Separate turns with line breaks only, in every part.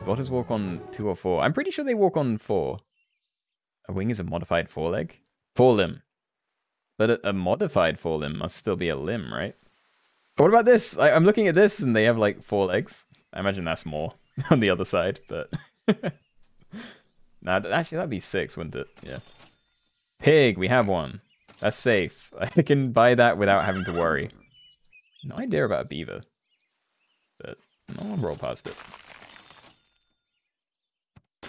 Otters walk on 2 or 4. I'm pretty sure they walk on 4. A wing is a modified foreleg? Forelimb. But a modified forelimb must still be a limb, right? What about this? I'm looking at this and they have like 4 legs. I imagine that's more on the other side, but... Nah, actually that'd be 6, wouldn't it? Yeah. Pig, we have one. That's safe. I can buy that without having to worry. No idea about a beaver. But I'll roll past it.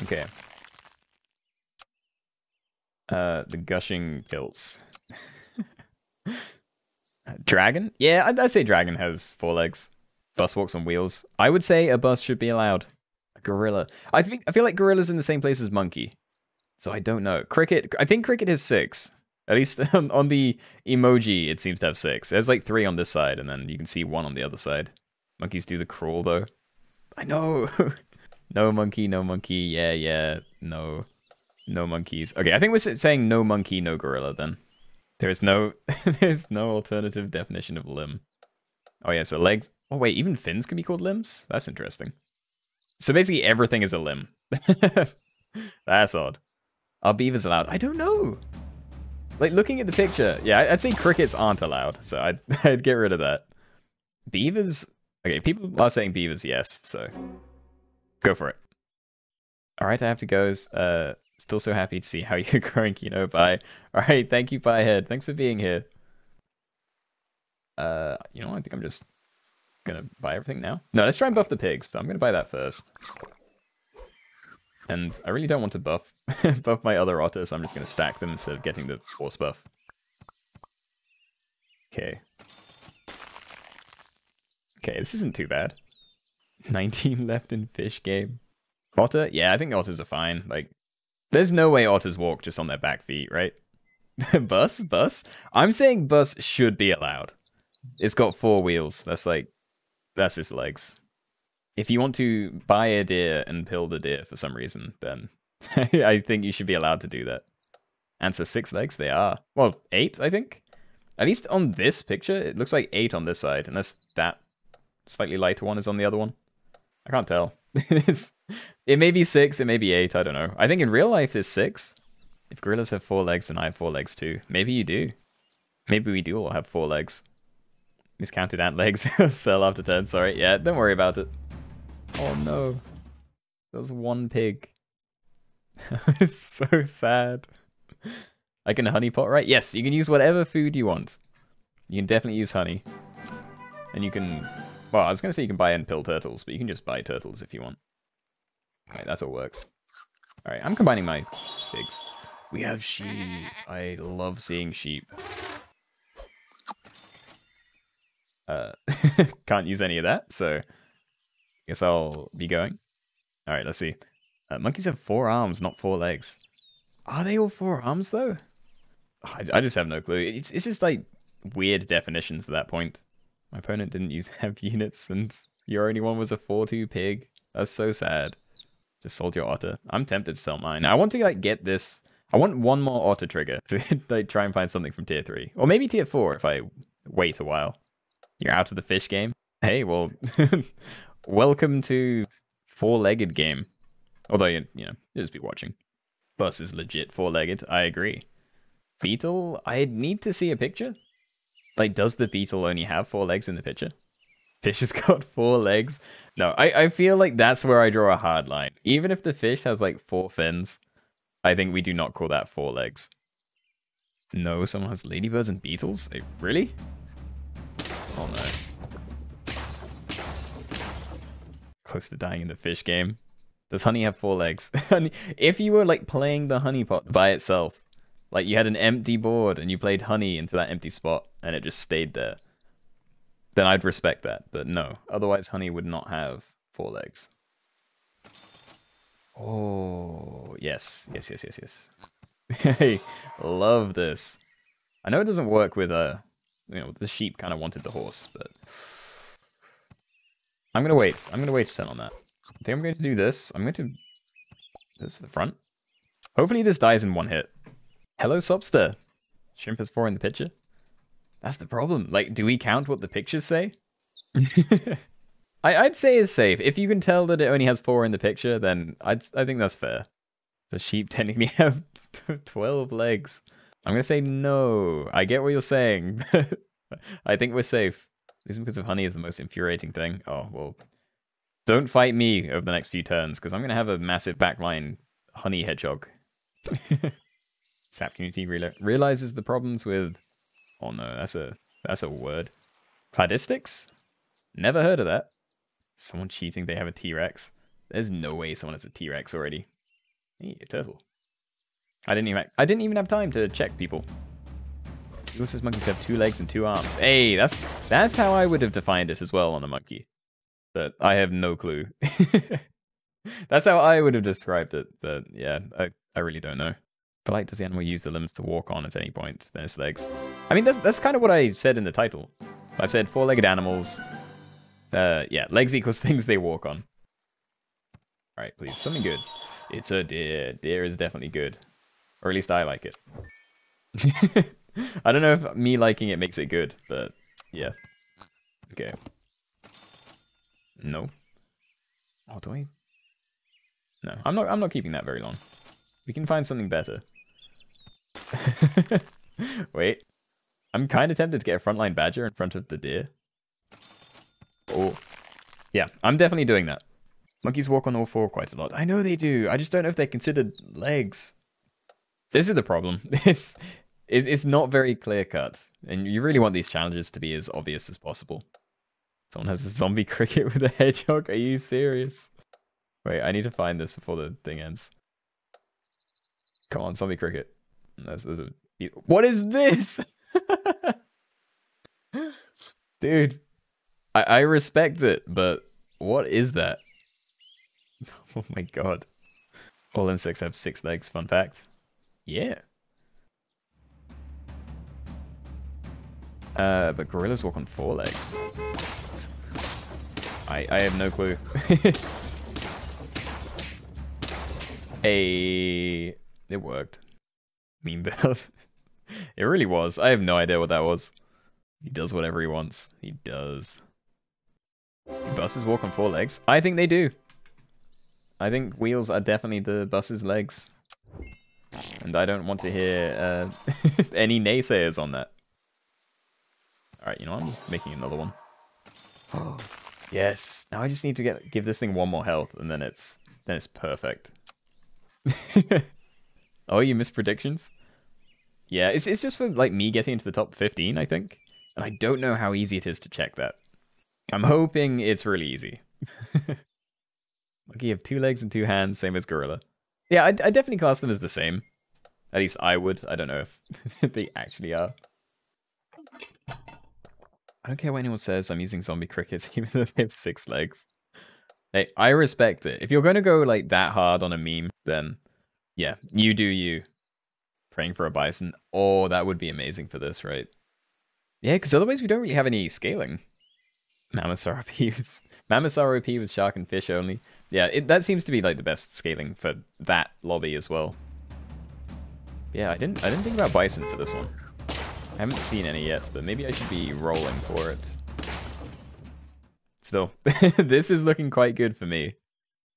Okay. The gushing kilts. Dragon? Yeah, I'd say dragon has 4 legs. Bus walks on wheels. I would say a bus should be allowed. A gorilla. I feel like gorilla's in the same place as monkey. So I don't know. Cricket. I think cricket has 6. At least on the emoji, it seems to have 6. There's like 3 on this side, and then you can see 1 on the other side. Monkeys do the crawl though. I know. No monkey, no monkey. Yeah. No monkeys. Okay, I think we're saying no monkey, no gorilla then. There's no alternative definition of limb. Oh yeah, so legs. Oh wait, even fins can be called limbs? That's interesting. So basically everything is a limb. That's odd. Are beavers allowed? I don't know. Like looking at the picture, yeah, I'd say crickets aren't allowed, so I'd get rid of that. Beavers? Okay, people are saying beavers, yes, so go for it. Alright, I have to go. Still so happy to see how you're growing, Keenoe. Bye. Alright, thank you, Piehead. Thanks for being here. You know, I think I'm just gonna buy everything now. No, let's try and buff the pigs. So I'm gonna buy that first. And I really don't want to buff my other otters, so I'm just gonna stack them instead of getting the force buff. Okay. Okay, this isn't too bad. 19 left in fish game. Otter? Yeah, I think otters are fine. Like, there's no way otters walk just on their back feet, right? Bus? I'm saying bus should be allowed. It's got 4 wheels. That's his legs. If you want to buy a deer and pill the deer for some reason, then I think you should be allowed to do that. Answer 6 legs? They are. Well, 8, I think. At least on this picture, it looks like 8 on this side, unless that slightly lighter one is on the other one. I can't tell. It may be 6, it may be 8, I don't know. I think in real life it's 6. If gorillas have 4 legs, then I have 4 legs too. Maybe you do. Maybe we do all have 4 legs. Miscounted ant legs. Sell after 10, sorry. Yeah, don't worry about it. Oh no. There's 1 pig. It's so sad. I can honey pot, right? Yes, you can use whatever food you want. You can definitely use honey. And you can... Well, I was going to say you can buy and pill turtles, but you can just buy turtles if you want. Alright, that's what works. Alright, I'm combining my pigs. We have sheep. I love seeing sheep. Can't use any of that, so... Guess I'll be going. Alright, let's see. Monkeys have 4 arms, not 4 legs. Are they all 4 arms, though? I just have no clue. It's just, like, weird definitions at that point. My opponent didn't have units, and your only one was a 4-2 pig. That's so sad. Just sold your otter. I'm tempted to sell mine. I want to, like, get this... I want 1 more otter trigger to, like, try and find something from tier 3. Or maybe tier 4 if I wait a while. You're out of the fish game? Hey, well... welcome to 4-legged game. Although, you know, you'll just be watching. Bus is legit 4-legged. I agree. Beetle? I'd need to see a picture. Like, does the beetle only have 4 legs in the picture? Fish has got 4 legs. No, I feel like that's where I draw a hard line. Even if the fish has, like, 4 fins, I think we do not call that 4 legs. No, someone has ladybirds and beetles? Like, really? Oh, no. Close to dying in the fish game. Does honey have 4 legs? If you were, like, playing the honey pot by itself, like, you had an empty board and you played honey into that empty spot and it just stayed there, then I'd respect that. But no, otherwise honey would not have 4 legs. Oh, yes. Hey, love this. I know it doesn't work with, you know, the sheep kind of wanted the horse, but... I'm going to wait. I'm going to wait to turn on that. I think I'm going to do this. I'm going to... This is the front. Hopefully this dies in 1 hit. Hello, Sobster. Shrimp has 4 in the picture. That's the problem. Like, do we count what the pictures say? I'd say is safe. If you can tell that it only has 4 in the picture, then I think that's fair. The sheep technically have 12 legs. I'm gonna say no. I get what you're saying. I think we're safe. Losing because of honey is the most infuriating thing. Oh, well. Don't fight me over the next few turns, because I'm gonna have a massive backline honey hedgehog. SAP community realizes the problems with... Oh no, that's a word. Cladistics? Never heard of that. Someone cheating they have a T-Rex. There's no way someone has a T-Rex already. Hey, a turtle. I didn't even have time to check people. Google says monkeys have 2 legs and 2 arms. Hey, that's how I would have defined it as well on a monkey. But I have no clue. That's how I would have described it. But yeah, I really don't know. But like, does the animal use the limbs to walk on at any point? Then its legs. I mean, that's kind of what I said in the title. I've said 4-legged animals. Yeah, legs equals things they walk on. All right, please, something good. It's a deer. Deer is definitely good. Or at least I like it. I don't know if me liking it makes it good, but yeah. Okay. No. Oh, do I? No, I'm not keeping that very long. We can find something better. Wait. I'm kind of tempted to get a frontline badger in front of the deer. Oh. Yeah, I'm definitely doing that. Monkeys walk on all 4 quite a lot. I know they do. I just don't know if they're considered legs. This is the problem. It's not very clear cut. And you really want these challenges to be as obvious as possible. Someone has a zombie cricket with a hedgehog. Are you serious? Wait, I need to find this before the thing ends. Come on, zombie cricket. What is this? Dude. I respect it, but what is that? Oh my god. All insects have 6 legs, fun fact. Yeah. But gorillas walk on 4 legs. I have no clue. Hey, it worked. Meme build. It really was. I have no idea what that was. He does whatever he wants. He does. Do buses walk on 4 legs? I think they do. I think wheels are definitely the bus's legs. And I don't want to hear any naysayers on that. Alright, you know what? I'm just making another one. Oh, yes. Now I just need to give this thing 1 more health, and then it's perfect. Oh, you missed predictions? Yeah, it's just for like me getting into the top 15, I think. And I don't know how easy it is to check that. I'm hoping it's really easy. Monkey have 2 legs and 2 hands, same as gorilla. Yeah, I definitely class them as the same. At least I would. I don't know if they actually are. I don't care what anyone says. I'm using zombie crickets, even though they have 6 legs. Hey, I respect it. If you're going to go like that hard on a meme, then yeah, you do you. Praying for a bison. Oh, that would be amazing for this, right? Yeah, because otherwise we don't really have any scaling. Mammoths are OP with shark and fish only. Yeah, that seems to be like the best scaling for that lobby as well. Yeah, I didn't think about bison for this one. I haven't seen any yet, but maybe I should be rolling for it. Still, this is looking quite good for me.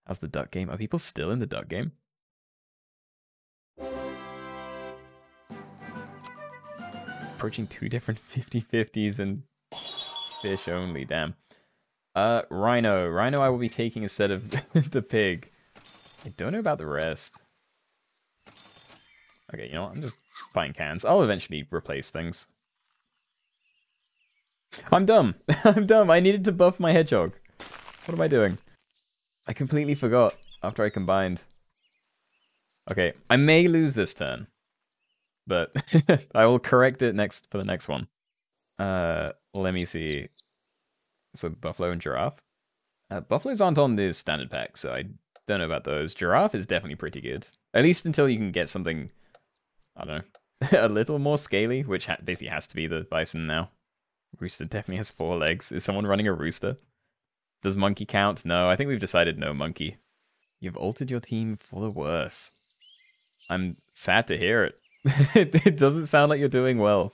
How's the duck game? Are people still in the duck game? Approaching 2 different 50/50s and fish only, damn. Rhino. Rhino I will be taking instead of the pig. I don't know about the rest. Okay, you know what? I'm just buying cans. I'll eventually replace things. I'm dumb. I'm dumb. I needed to buff my hedgehog. What am I doing? I completely forgot after I combined. Okay, I may lose this turn. But I will correct it for the next one. Let me see. So buffalo and giraffe. Buffaloes aren't on the standard pack, so I don't know about those. Giraffe is definitely pretty good. At least until you can get something, I don't know, a little more scaly, which basically has to be the bison now. Rooster definitely has 4 legs. Is someone running a rooster? Does monkey count? No, I think we've decided no monkey. You've altered your team for the worse. I'm sad to hear it. It doesn't sound like you're doing well.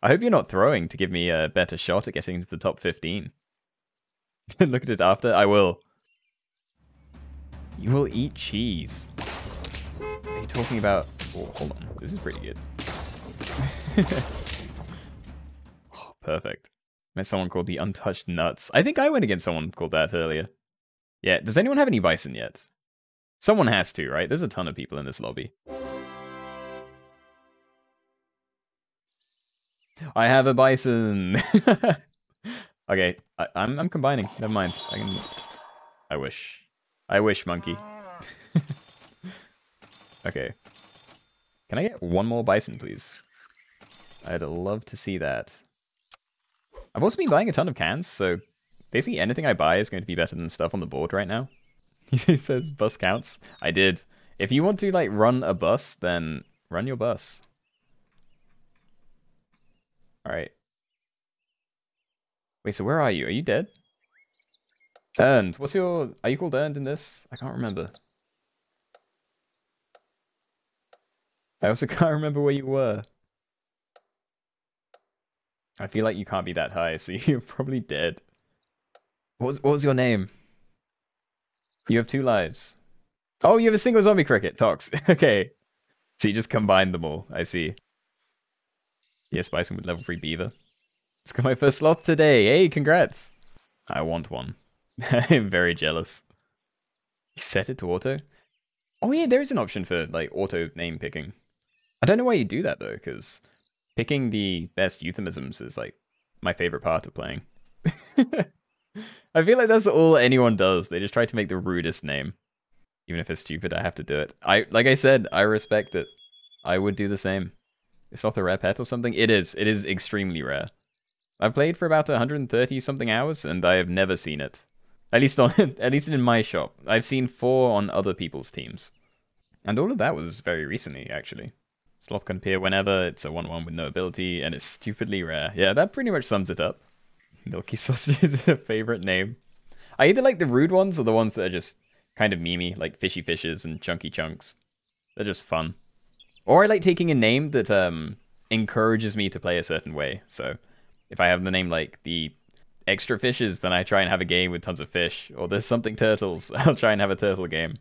I hope you're not throwing to give me a better shot at getting into the top 15. Look at it after. I will. You will eat cheese. Are you talking about... Oh, hold on. This is pretty good. Oh, perfect. Met someone called the Untouched Nuts. I think I went against someone called that earlier. Yeah, does anyone have any bison yet? Someone has to, right? There's a ton of people in this lobby. I have a bison. Okay, I'm combining. Never mind. I wish. I wish, monkey. Okay. Can I get one more bison, please? I'd love to see that. I've also been buying a ton of cans, so basically anything I buy is going to be better than stuff on the board right now. He says bus counts. I did. If you want to, like, run a bus, then run your bus. Alright. Wait, so where are you? Are you dead? Earned. What's your... Are you called Earned in this? I can't remember. I also can't remember where you were. I feel like you can't be that high, so you're probably dead. What was your name? You have 2 lives. Oh, you have a single zombie cricket, Tox. Okay. So you just combined them all. I see. Yes, bison with level 3 beaver. Just got my first sloth today. Hey, congrats. I want one. I'm very jealous. You set it to auto? Oh yeah, there is an option for like auto name picking. I don't know why you do that though, because picking the best euphemisms is like my favorite part of playing. I feel like that's all anyone does. They just try to make the rudest name. Even if it's stupid, I have to do it. Like I said, I respect it. I would do the same. Is Sloth a rare pet or something? It is. It is extremely rare. I've played for about 130 something hours, and I have never seen it. At least in my shop. I've seen 4 on other people's teams. And all of that was very recently, actually. Sloth can appear whenever, it's a 1-1 with no ability, and it's stupidly rare. Yeah, that pretty much sums it up. Milky Sausage is a favorite name. I either like the rude ones or the ones that are just kind of memey, like Fishy Fishes and Chunky Chunks. They're just fun. Or I like taking a name that encourages me to play a certain way. So if I have the name like the Extra Fishes, then I try and have a game with tons of fish. Or there's something turtles, I'll try and have a turtle game.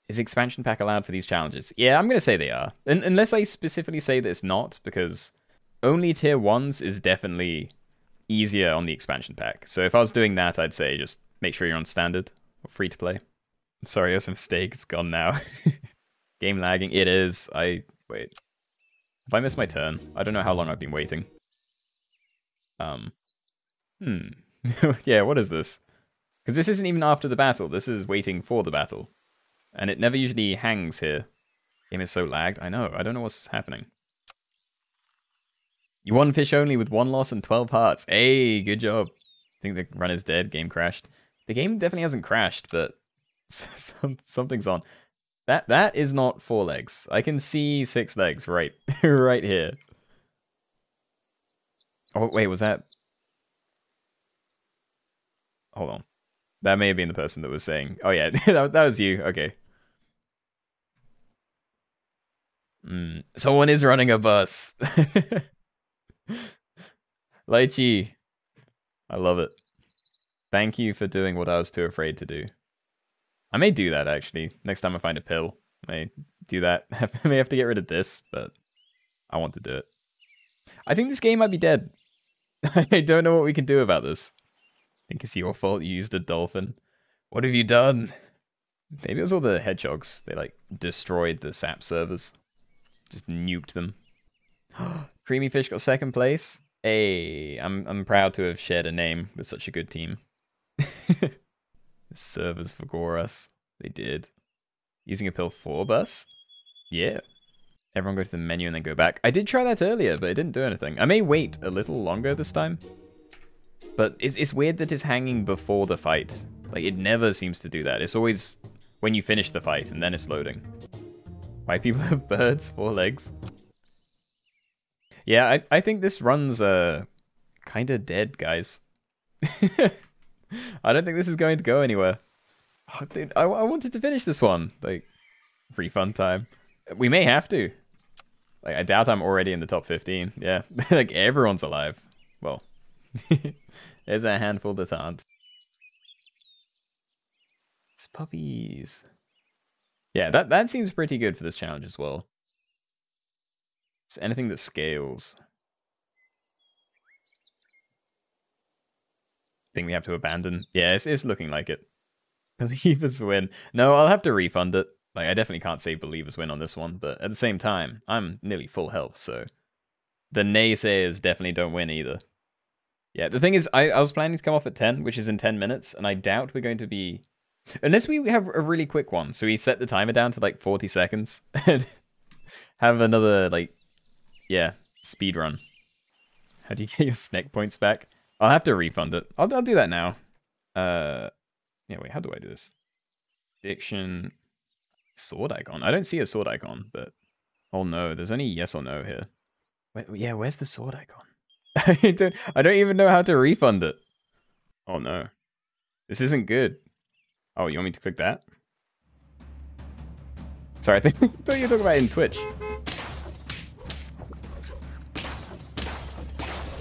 Is expansion pack allowed for these challenges? Yeah, I'm going to say they are. Unless I specifically say that it's not, because only tier 1s is definitely easier on the expansion pack. So if I was doing that, I'd say just make sure you're on standard or free to play. I'm sorry, that's a mistake. It's gone now. Game lagging. It is. Wait. Have I missed my turn? I don't know how long I've been waiting. Yeah, what is this? Because this isn't even after the battle. This is waiting for the battle. And it never usually hangs here. Game is so lagged. I know. I don't know what's happening. You won fish only with 1 loss and 12 hearts. Hey, good job. I think the run is dead. Game crashed. The game definitely hasn't crashed, but something's on. That is not 4 legs. I can see 6 legs right here. Oh, wait, was that... Hold on. That may have been the person that was saying... Oh, yeah, that was you. Okay. Someone is running a bus. Lychee. I love it. Thank you for doing what I was too afraid to do. I may do that, actually. Next time I find a pill, I may do that. I may have to get rid of this, but I want to do it. I think this game might be dead. I don't know what we can do about this. I think it's your fault you used a dolphin. What have you done? Maybe it was all the hedgehogs. They, like, destroyed the SAP servers. Just nuked them. Creamy Fish got 2nd place. Hey, I'm proud to have shared a name with such a good team. The servers forgot us. They did. Using a pill for bus? Yeah. Everyone go to the menu and then go back. I did try that earlier, but it didn't do anything. I may wait a little longer this time. But it's weird that it's hanging before the fight. Like, it never seems to do that. It's always when you finish the fight and then it's loading. Why people have birds? 4 legs. Yeah, I think this run's kind of dead, guys. I don't think this is going to go anywhere. Oh, dude, I wanted to finish this one. Like, free fun time. We may have to. Like, I doubt I'm already in the top 15. Yeah, like everyone's alive. Well, there's a handful that aren't. Puppies. Yeah, that seems pretty good for this challenge as well. Just anything that scales. Thing we have to abandon. Yeah, it's looking like it. Believers win. No, I'll have to refund it. Like, I definitely can't say believers win on this one, but at the same time, I'm nearly full health, so the naysayers definitely don't win either. Yeah, the thing is, I was planning to come off at 10, which is in 10 minutes, and I doubt we're going to be... Unless we have a really quick one, so we set the timer down to like 40 seconds, and have another, like, yeah, speed run. How do you get your snack points back? I'll have to refund it. I'll do that now. Yeah, wait, how do I do this? Addiction... Sword icon? I don't see a sword icon, but... Oh no, there's only yes or no here. Yeah, where's the sword icon? I don't even know how to refund it. Oh no. This isn't good. Oh, you want me to click that? Sorry, I thought you were talking about it in Twitch.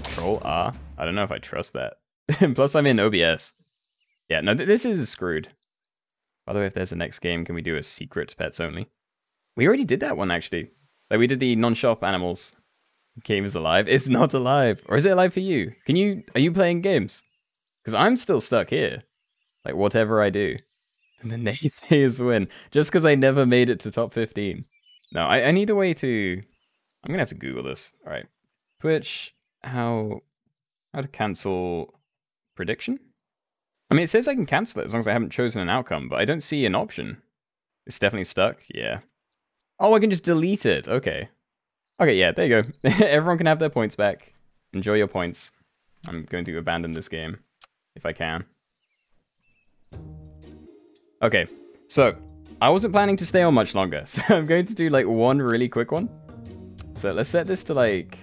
Control R? I don't know if I trust that. Plus, I'm in OBS. Yeah, no, this is screwed. By the way, if there's a next game, can we do a secret pets only? We already did that one, actually. Like, we did the non-shop animals. Game is alive. It's not alive. Or is it alive for you? Are you playing games? Because I'm still stuck here. Like, whatever I do. And the naysayers win. Just because I never made it to top 15. No, I need a way to... I'm going to have to Google this. All right. Twitch, how to cancel prediction? I mean, it says I can cancel it as long as I haven't chosen an outcome, but I don't see an option. It's definitely stuck? Yeah. Oh, I can just delete it. Okay. Okay, yeah, there you go. Everyone can have their points back. Enjoy your points. I'm going to abandon this game, if I can. Okay, so, I wasn't planning to stay on much longer, so I'm going to do, like, one really quick one. So, let's set this to, like...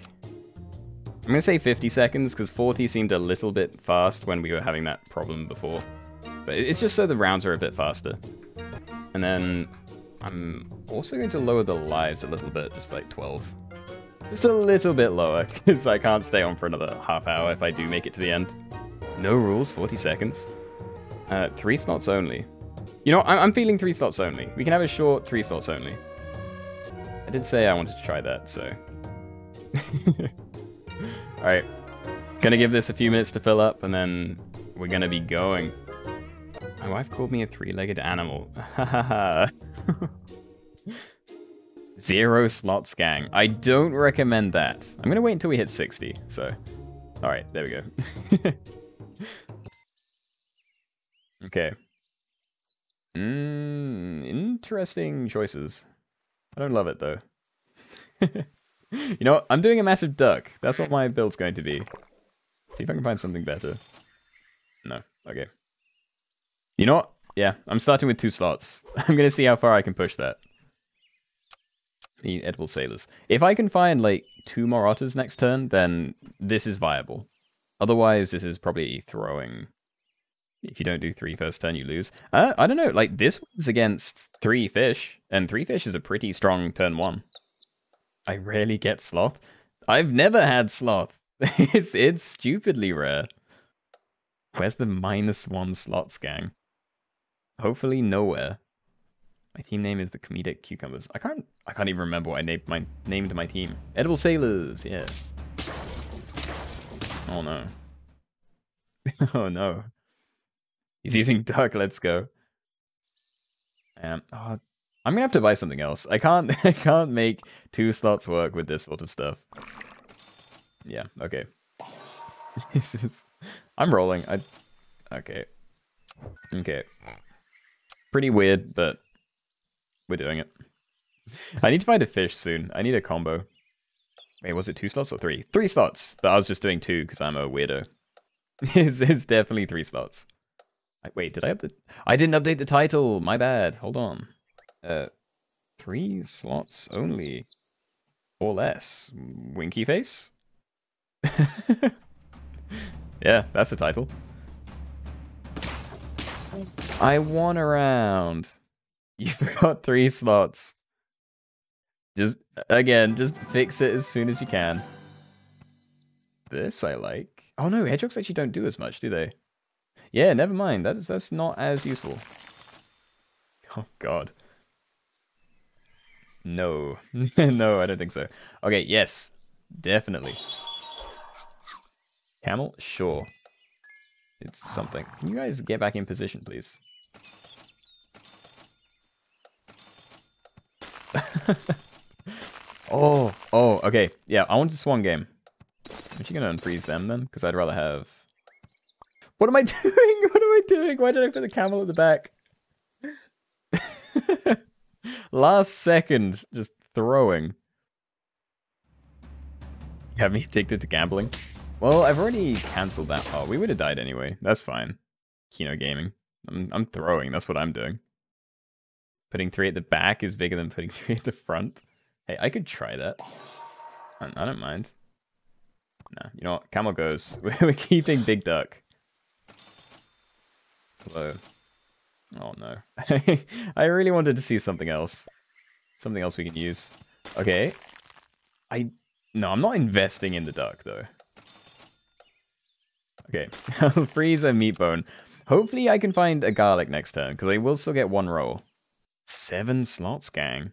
I'm going to say 50 seconds, because 40 seemed a little bit fast when we were having that problem before. But it's just so the rounds are a bit faster. And then... I'm also going to lower the lives a little bit, just like 12. Just a little bit lower, because I can't stay on for another half hour if I do make it to the end. No rules, 40 seconds. 3 slots only. You know, I'm feeling 3 slots only. We can have a short 3 slots only. I did say I wanted to try that, so... Alright. Gonna give this a few minutes to fill up, and then we're gonna be going. My wife called me a 3-legged animal. Hahaha. 0 slots gang. I don't recommend that. I'm gonna wait until we hit 60, so... Alright, there we go. Okay. Interesting choices. I don't love it, though. You know what? I'm doing a massive duck. That's what my build's going to be. See if I can find something better. No. Okay. You know what? Yeah, I'm starting with 2 slots. I'm going to see how far I can push that. The edible sailors. If I can find, like, 2 more otters next turn, then this is viable. Otherwise, this is probably throwing... If you don't do 3 first turn, you lose. I don't know. Like, this one's against 3 fish, and 3 fish is a pretty strong turn 1. I rarely get sloth. I've never had sloth. It's stupidly rare. Where's the -1 slots gang? Hopefully nowhere. My team name is the Comedic Cucumbers. I can't even remember what I named my team. Edible Sailors, yeah. Oh no. Oh no. He's using duck, let's go. Oh, I'm gonna have to buy something else. I can't make 2 slots work with this sort of stuff. Yeah, okay. I'm rolling. Okay. Okay. Pretty weird, but we're doing it. I need to find a fish soon. I need a combo. Wait, was it 2 slots or 3? 3 slots, but I was just doing 2 because I'm a weirdo. It's definitely 3 slots. Wait, did I update? I didn't update the title. My bad. Hold on. 3 slots only. Or less. Winky face? Yeah, that's the title. I won a round. You forgot 3 slots. Just fix it as soon as you can. This I like. Oh no, hedgehogs actually don't do as much, do they? Yeah, never mind. That's not as useful. Oh god. No. No, I don't think so. Okay, yes. Definitely. Camel? Sure. It's something. Can you guys get back in position, please? Oh, okay. Yeah, I want to swan game. I'm actually gonna unfreeze them then, because I'd rather have... What am I doing? What am I doing? Why did I put the camel at the back? Last second, just throwing. You have me addicted to gambling? Well, I've already cancelled that. Oh, we would have died anyway. That's fine. Keenoe gaming. I'm throwing. That's what I'm doing. Putting 3 at the back is bigger than putting 3 at the front. Hey, I could try that. I don't mind. Nah, you know what? Camel goes. We're keeping Big Duck. Hello. Oh no. I really wanted to see something else. Something else we can use. Okay. No, I'm not investing in the duck though. Okay. I'll freeze a meat bone. Hopefully I can find a garlic next turn, because I will still get 1 roll. 7 slots, gang.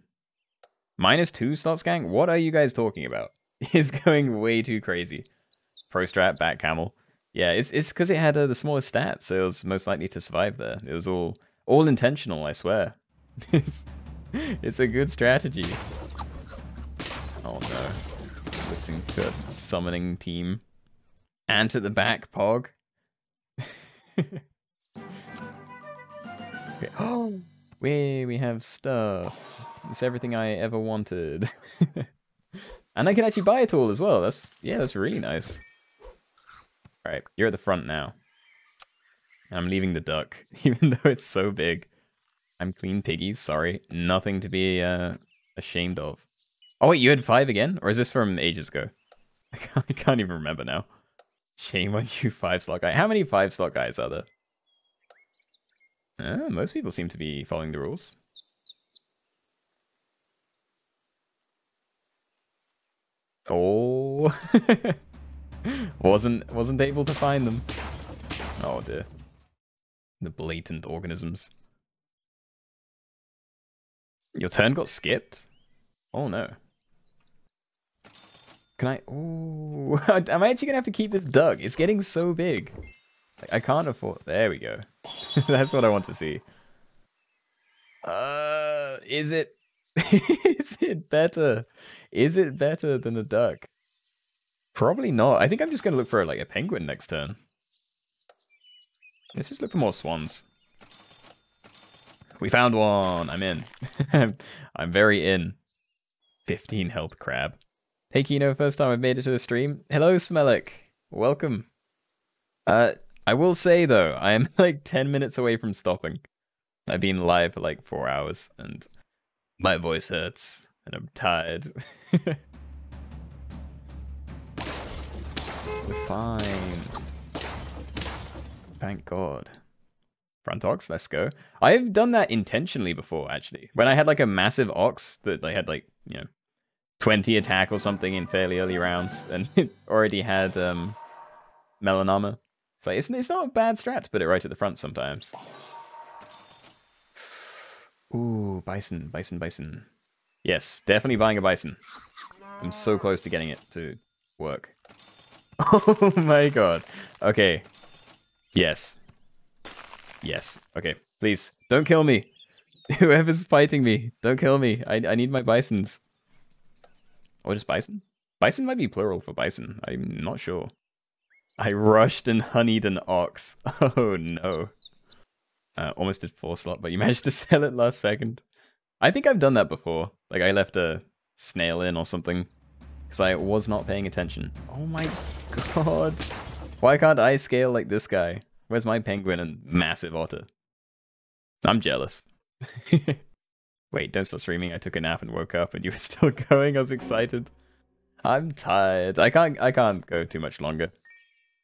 -2 slots, gang? What are you guys talking about? It's going way too crazy. Pro strat, back camel. Yeah, it's because it had the smallest stats, so it was most likely to survive there. It was all intentional, I swear. It's a good strategy. Oh no. Switching to a summoning team. Ant at the back, Pog. Okay. Oh, we have stuff. It's everything I ever wanted. And I can actually buy it all as well. That's really nice. Alright, you're at the front now. I'm leaving the duck, even though it's so big. I'm clean piggies, sorry. Nothing to be ashamed of. Oh wait, you had 5 again? Or is this from ages ago? I can't even remember now. Shame on you, 5-slot guy. How many 5-slot guys are there? Most people seem to be following the rules. Oh. wasn't able to find them. Oh dear. The blatant organisms. Your turn got skipped? Oh no. Can I... Ooh. Am I actually gonna have to keep this duck? It's getting so big. Like, I can't afford... There we go. That's what I want to see. Is it... Is it better? Is it better than a duck? Probably not. I think I'm just gonna look for like a penguin next turn. Let's just look for more swans. We found one. I'm in. I'm very in. 15 health crab. Hey Keenoe, first time I've made it to the stream. Hello Smellick. Welcome. I will say though, I am like 10 minutes away from stopping. I've been live for like 4 hours and my voice hurts and I'm tired. We're fine. Thank God. Front ox, let's go. I've done that intentionally before, actually. When I had like a massive ox that I had like, 20 attack or something in fairly early rounds, and it already had melon armor. It's like, it's not a bad strat to put it right at the front sometimes. Ooh, bison, bison, bison. Yes, definitely buying a bison. I'm so close to getting it to work. Oh my God. Okay. Yes. Yes. Okay. Please, don't kill me. Whoever's fighting me, don't kill me. I need my bisons. Or just bison? Bison might be plural for bison. I'm not sure. I rushed and honeyed an ox. Oh no. Almost did 4-slot, but you managed to sell it last second. I think I've done that before. Like I left a snail in or something. Because I was not paying attention. Oh my God. Why can't I scale like this guy? Where's my penguin and massive otter? I'm jealous. Wait, don't stop streaming. I took a nap and woke up and you were still going. I was excited. I'm tired. I can't go too much longer.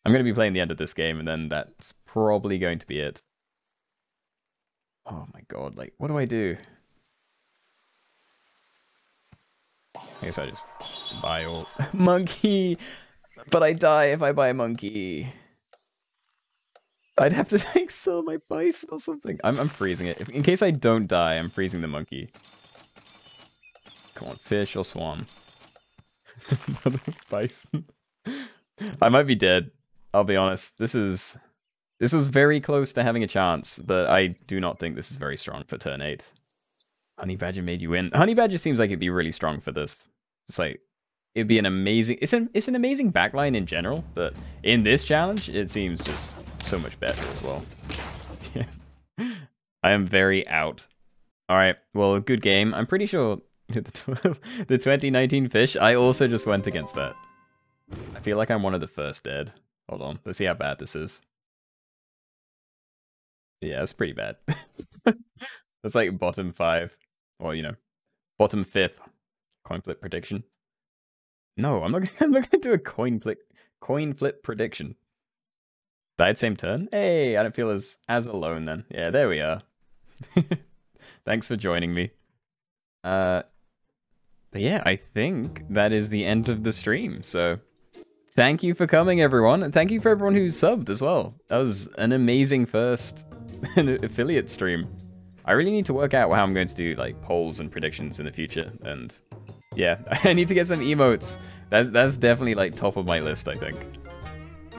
I'm going to be playing the end of this game and then that's probably going to be it. Oh my God, like, what do I do? I guess I just buy all... Monkey! But I die if I buy a monkey. I'd have to like sell my bison or something. I'm freezing it. In case I don't die, I'm freezing the monkey. Come on, fish or swan. Another bison. I might be dead. I'll be honest. This was very close to having a chance, but I do not think this is very strong for turn 8. Honey Badger made you win. Honey Badger seems like it'd be really strong for this. It's like it'd be an amazing. It's an amazing backline in general, but in this challenge, it seems just so much better as well. I am very out. All right. Well, good game. I'm pretty sure the 2019 fish. I also just went against that. I feel like I'm one of the first dead. Hold on. Let's see how bad this is. Yeah, it's pretty bad. That's like bottom 5. Or, you know, bottom 5th coin flip prediction. No, I'm not gonna do a coin flip prediction. Died same turn? Hey, I don't feel as alone then. Yeah, there we are. Thanks for joining me. But yeah, I think that is the end of the stream. So thank you for coming, everyone. And thank you for everyone who subbed as well. That was an amazing first affiliate stream. I really need to work out how I'm going to do like polls and predictions in the future. And yeah, I need to get some emotes. That's definitely like top of my list, I think.